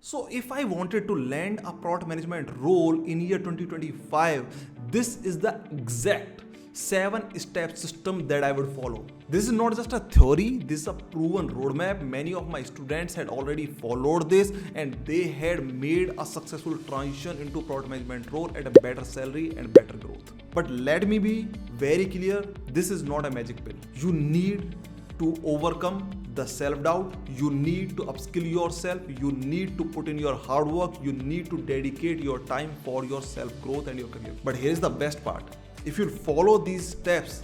So if I wanted to land a product management role in year 2025, this is the exact 7-step system that I would follow. This is not just a theory, this is a proven roadmap. Many of my students had already followed this and they had made a successful transition into product management role at a better salary and better growth. But let me be very clear, this is not a magic pill. You need to overcome the self-doubt, you need to upskill yourself, you need to put in your hard work, you need to dedicate your time for your self-growth and your career. But here's the best part. If you follow these steps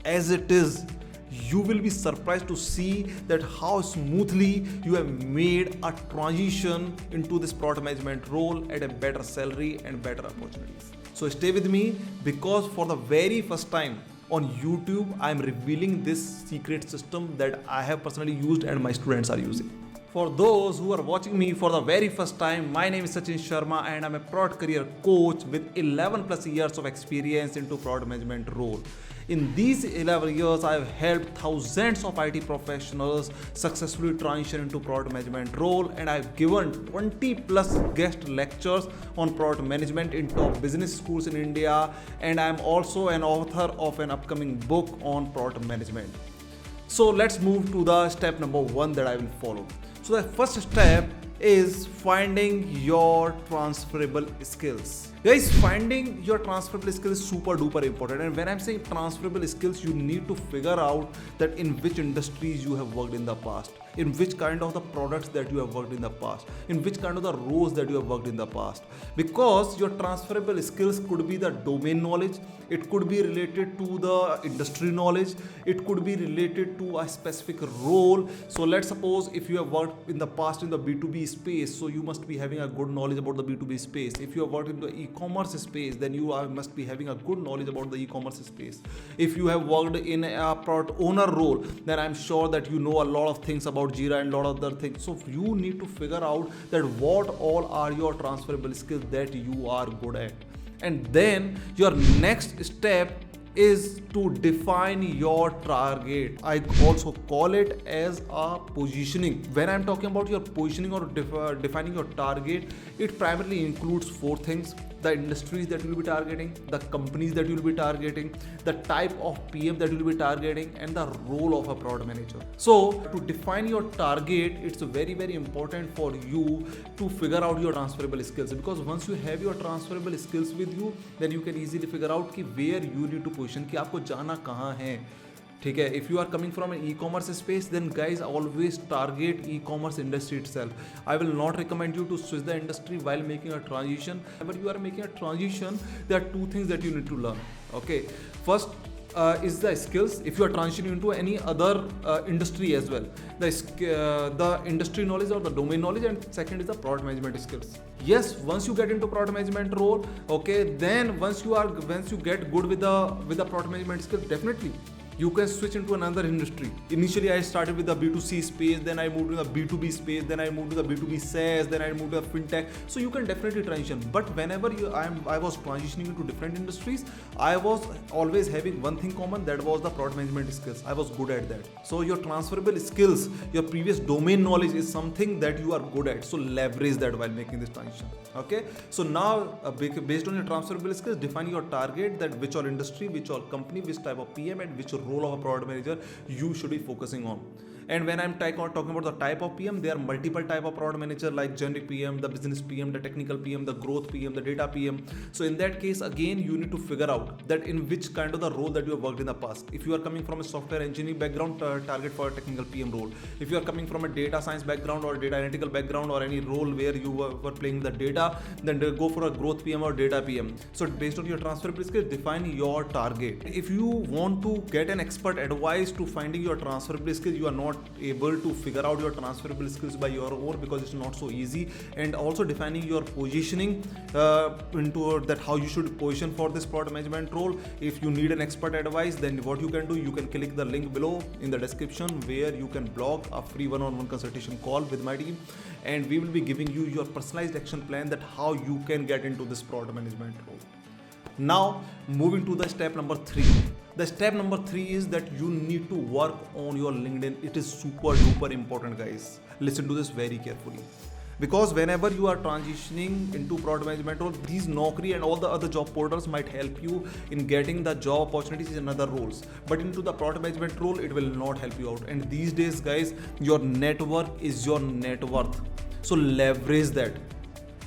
as it is, you will be surprised to see that how smoothly you have made a transition into this product management role at a better salary and better opportunities. So stay with me, because for the very first time on YouTube, I am revealing this secret system that I have personally used and my students are using. For those who are watching me for the very first time, my name is Sachin Sharma and I'm a product career coach with 11 plus years of experience into product management role. In these 11 years, I have helped thousands of IT professionals successfully transition into product management role, and I've given 20 plus guest lectures on product management in top business schools in India, and I'm also an author of an upcoming book on product management. So let's move to the step number 1 that I will follow. So the first step is finding your transferable skills. Guys, finding your transferable skills is super duper important, and when I'm saying transferable skills, you need to figure out that in which industries you have worked in the past, in which kind of the products that you have worked in the past, in which kind of the roles that you have worked in the past. Because your transferable skills could be the domain knowledge, it could be related to the industry knowledge, it could be related to a specific role. So let's suppose if you have worked in the past in the B2B space, so you must be having a good knowledge about the B2B space. If you have worked in the e-commerce space, then you must be having a good knowledge about the e-commerce space. If you have worked in a product owner role, then I'm sure that you know a lot of things about Jira and a lot of other things. So you need to figure out that what all are your transferable skills that you are good at. And then your next step is to define your target. I also call it as a positioning. When I'm talking about your positioning or defining your target, it primarily includes 4 things: the industries that you will be targeting, the companies that you will be targeting, the type of PM that you will be targeting, and the role of a product manager. So to define your target, it's very, very important for you to figure out your transferable skills, because once you have your transferable skills with you, then you can easily figure out कि where you need to position, कि आपको जाना कहाँ है. ठीक है, if you are coming from an e-commerce space, then guys always target e-commerce industry itself. I will not recommend you to switch the industry while making a transition. Whenever you are making a transition, there are 2 things that you need to learn. Okay, first is the skills. If you are transitioning into any other industry as well, the industry knowledge or the domain knowledge, and second is the product management skills. Yes, once you get into product management role, okay, then once you get good with the product management skills, definitely you can switch into another industry. Initially, I started with the B2C space, then I moved to the B2B space, then I moved to the B2B SaaS, then I moved to the fintech. So you can definitely transition. But whenever I was transitioning into different industries, I was always having one thing common, that was the product management skills. I was good at that. So your transferable skills, your previous domain knowledge is something that you are good at. So leverage that while making this transition. Okay. So now based on your transferable skills, define your target, that which all industry, which all company, which type of PM, and which role of a product manager you should be focusing on. And when I'm talking about the type of PM, there are multiple type of product manager, like generic PM, the business PM, the technical PM, the growth PM, the data PM. So in that case, again, you need to figure out that in which kind of the role that you have worked in the past. If you are coming from a software engineering background, target for a technical PM role. If you are coming from a data science background or data analytical background or any role where you were playing the data, then go for a growth PM or data PM. So based on your transferable skills, define your target. If you want to get an expert advice to finding your transferable skills, you are not able to figure out your transferable skills by your own, because it's not so easy. And also defining your positioning into that, how you should position for this product management role. If you need an expert advice, then what you can do, you can click the link below in the description where you can block a free one-on-one consultation call with my team, and we will be giving you your personalized action plan, that how you can get into this product management role. Now moving to the step number 3. The step number 3 is that you need to work on your LinkedIn. It is super duper important, guys. Listen to this very carefully. Because whenever you are transitioning into product management role, these Naukri and all the other job portals might help you in getting the job opportunities in other roles. But into the product management role, it will not help you out. And these days, guys, your network is your net worth. So leverage that.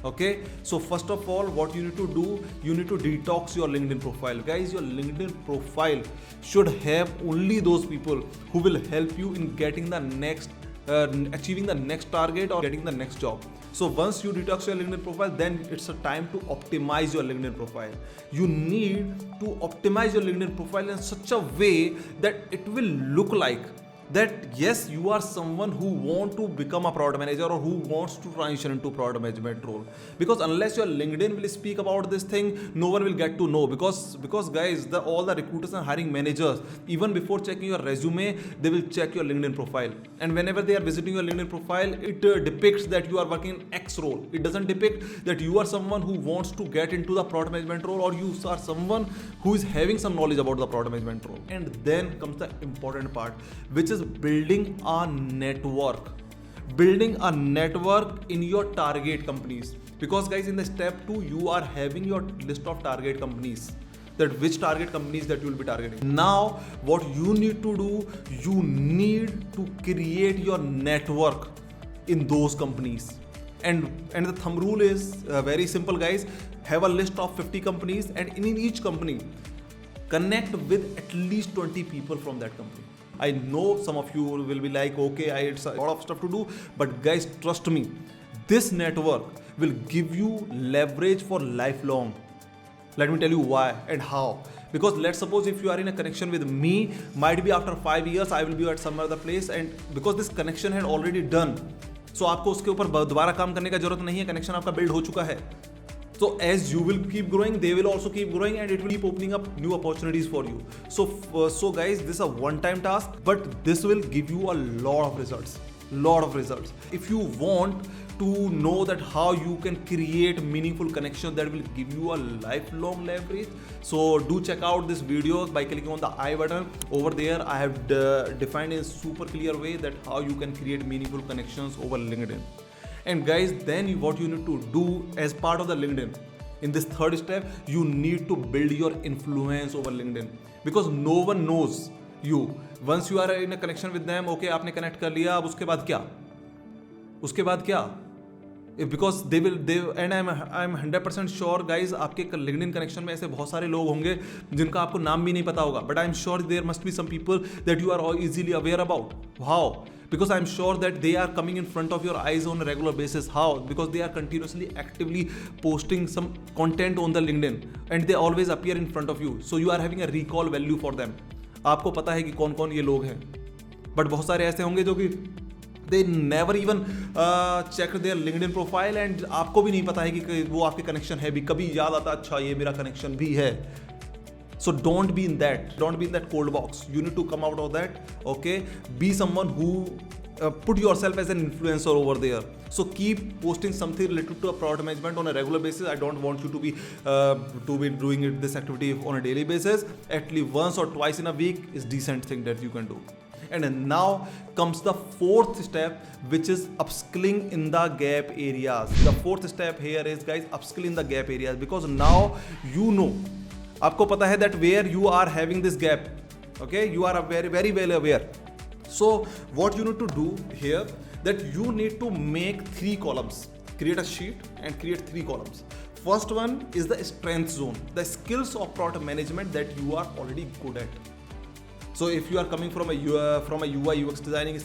Okay, so first of all, what you need to do, you need to detox your LinkedIn profile. Guys, your LinkedIn profile should have only those people who will help you in getting the next achieving the next target or getting the next job. So once you detox your LinkedIn profile, then it's a time to optimize your LinkedIn profile. You need to optimize your LinkedIn profile in such a way that it will look like that yes, you are someone who want to become a product manager or who wants to transition into product management role. Because unless your LinkedIn will speak about this thing, no one will get to know. Because guys, all the recruiters and hiring managers, even before checking your resume, they will check your LinkedIn profile. And whenever they are visiting your LinkedIn profile, it depicts that you are working in X role. It doesn't depict that you are someone who wants to get into the product management role, or you are someone who is having some knowledge about the product management role. And then comes the important part, which is building a network. Building a network in your target companies. Because guys, in the step 2, you are having your list of target companies, that which target companies that you will be targeting. Now what you need to do, you need to create your network in those companies. And the thumb rule is very simple, guys. Have a list of 50 companies, and in each company connect with at least 20 people from that company. I know some of you will be like, okay, it's a lot of stuff to do, but guys, trust me, this network will give you leverage for lifelong. Let me tell you why and how. Because let's suppose if you are in a connection with me, might be after 5 years I will be at some other place, and because this connection had already done, so आपको उसके ऊपर दोबारा काम करने का जरूरत नहीं है, कनेक्शन आपका बिल्ड हो चुका है. So as you will keep growing, they will also keep growing, and it will keep opening up new opportunities for you. So guys, this is a one-time task, but this will give you a lot of results. If you want to know that how you can create meaningful connections that will give you a lifelong leverage, so do check out this video by clicking on the I button. Over there, I have defined in a super clear way that how you can create meaningful connections over LinkedIn. And guys, then what you need to do as part of the LinkedIn, in this third step, you need to build your influence over LinkedIn. Because no one knows you. Once you are in a connection with them, okay, आपने connect कर लिया, अब उसके बाद क्या? Because and I'm 100% sure, guys, आपके LinkedIn connection में ऐसे बहुत सारे लोग होंगे जिनका आपको नाम भी नहीं पता होगा. But I'm sure there must be some people that you are all easily aware about. How? Because I'm sure that they are coming in front of your eyes on a regular basis. How? Because they are continuously actively posting some content on the LinkedIn, and they always appear in front of you. So you are having a recall value for them. आपको पता है कि कौन कौन ये लोग हैं. But बहुत सारे ऐसे होंगे जो कि they never even check their LinkedIn profile, and आपको भी नहीं पता है कि वो आपके कनेक्शन है भी. कभी याद आता अच्छा ये मेरा कनेक्शन भी है. So don't be in that cold box. You need to come out of that. Okay, be someone who put yourself as an influencer over there. So keep posting something related to a product management on a regular basis. I don't want you to be doing this activity on a daily basis. At least once or twice in a week is decent thing that you can do. And now comes the fourth step, which is upskilling in the gap areas. The fourth step here is, guys, upskill in the gap areas. Because now you know, आपको पता है that where you are having this gap. Okay, you are very, very well aware. So what you need to do here, that you need to make 3 columns. Create a sheet and create 3 columns. First one is the strength zone, the skills of product management that you are already good at. So if you are coming from a UI UX designing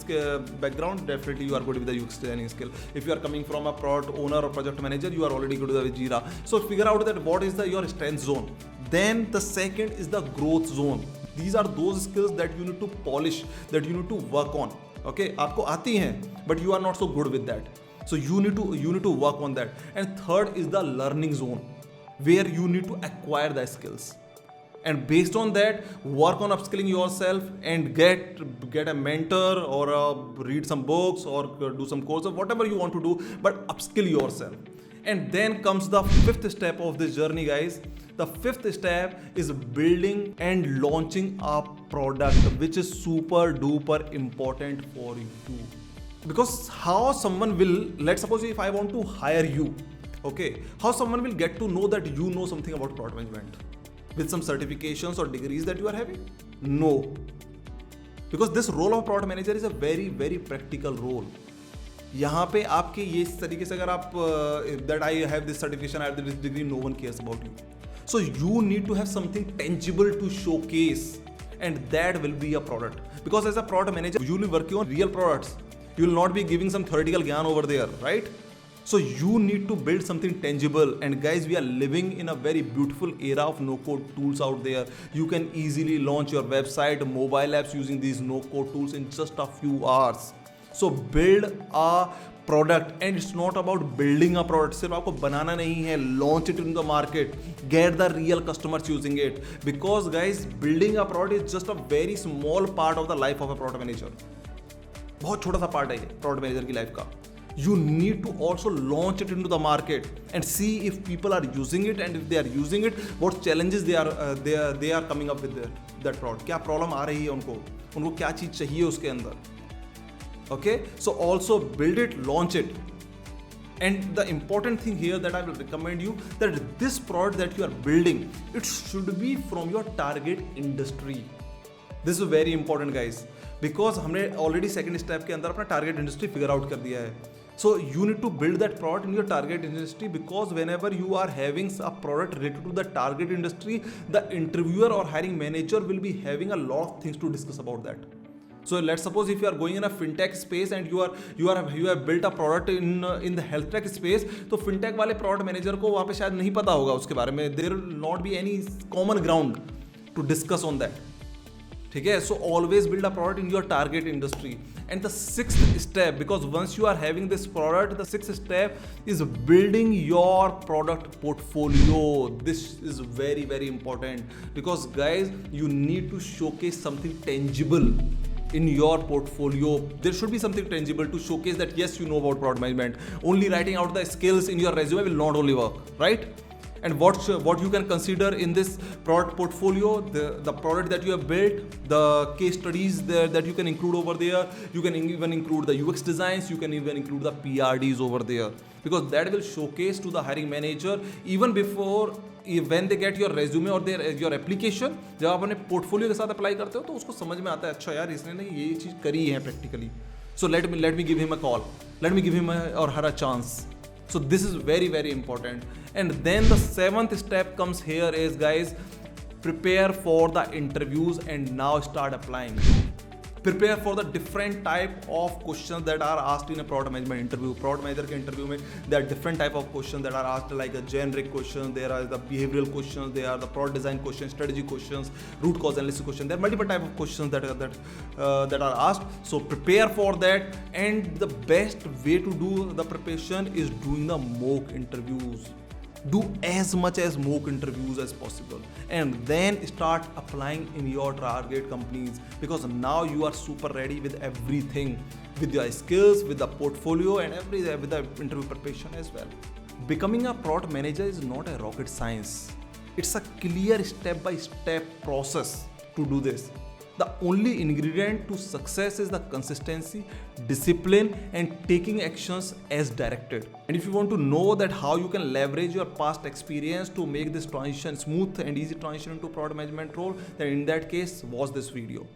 background, definitely you are good with the UX designing skill. If you are coming from a product owner or project manager, you are already good with Jira. So figure out that what is your strength zone. Then the second is the growth zone. These are those skills that you need to polish, that you need to work on. Okay, आपको आती हैं, but you are not so good with that. So you need to work on that. And third is the learning zone, where you need to acquire the skills. And based on that, work on upskilling yourself and get a mentor or read some books or do some courses, whatever you want to do, but upskill yourself. And then comes the 5th step of this journey, guys. The 5th step is building and launching a product, which is super duper important for you. Because how someone will, let's suppose if I want to hire you, okay, how someone will get to know that you know something about product management with some certifications or degrees that you are having? No. Because this role of product manager is a very, very practical role. यहाँ पे आपके ये इस तरीके से अगर आप that I have this certification, I have this degree, no one cares about you. So you need to have something tangible to showcase, and that will be a product. Because as a product manager, you will be working on real products. You will not be giving some theoretical gyan over there, right? So you need to build something tangible. And guys, we are living in a very beautiful era of no-code tools out there. You can easily launch your website, mobile apps using these no-code tools in just a few hours. So build a product, and it's not about building a product. सिर्फ आपको बनाना नहीं है, launch it in the market, get the real customers using it. Because guys, building a product is just a very small part of the life of a product manager. बहुत छोटा सा part है ये product manager की life का. You need to also launch it into the market and see if people are using it, and if they are using it, what challenges they are coming up with that product. क्या problem आ रही है उनको क्या चीज़ चाहिए उसके अंदर. Okay, so also build it, launch it. And the important thing here that I will recommend you, that this product that you are building, it should be from your target industry. This is very important guys, because हमने already second step के अंदर अपना target industry figure out कर दिया है. So you need to build that product in your target industry, because whenever you are having a product related to the target industry, the interviewer or hiring manager will be having a lot of things to discuss about that. So let's suppose if you are going in a fintech space and you have built a product in the health tech space, तो fintech वाले product manager को वहाँ पे शायद नहीं पता होगा उसके बारे में. There will not be any common ground to discuss on that. ठीक है? So always build a product in your target industry. And the sixth step, because once you are having this product, the sixth step is building your product portfolio. This is very, very important, because guys, you need to showcase something tangible in your portfolio. There should be something tangible to showcase that yes, you know about product management. Only writing out the skills in your resume will not only work, right? And what you can consider in this product portfolio, the product that you have built, the case studies there that you can include over there. You can even include the UX designs, you can even include the PRDs over there, because that will showcase to the hiring manager even before when they get your resume or your application. जब आप अपने portfolio के साथ apply करते हो तो उसको समझ में आता है, अच्छा यार इसने ने ये चीज़ करी है practically. So let me give him a call. Let me give him or her a chance. So this is very, very important. And then the seventh step comes here is, guys, prepare for the interviews and now start applying. Prepare for the different type of questions that are asked in a product management interview. Product manager के interview में there are different type of questions that are asked, like a generic question, there are the behavioral questions, there are the product design questions, strategy questions, root cause analysis questions. There are multiple type of questions that are asked. So prepare for that, and the best way to do the preparation is doing the mock interviews. Do as much as mock interviews as possible, and then start applying in your target companies, because now you are super ready with everything, with your skills, with the portfolio, and with the interview preparation as well. Becoming a product manager is not a rocket science. It's a clear step-by-step process to do this. The only ingredient to success is the consistency, discipline, and taking actions as directed. And if you want to know that how you can leverage your past experience to make this transition smooth and easy transition into product management role, then in that case, watch this video.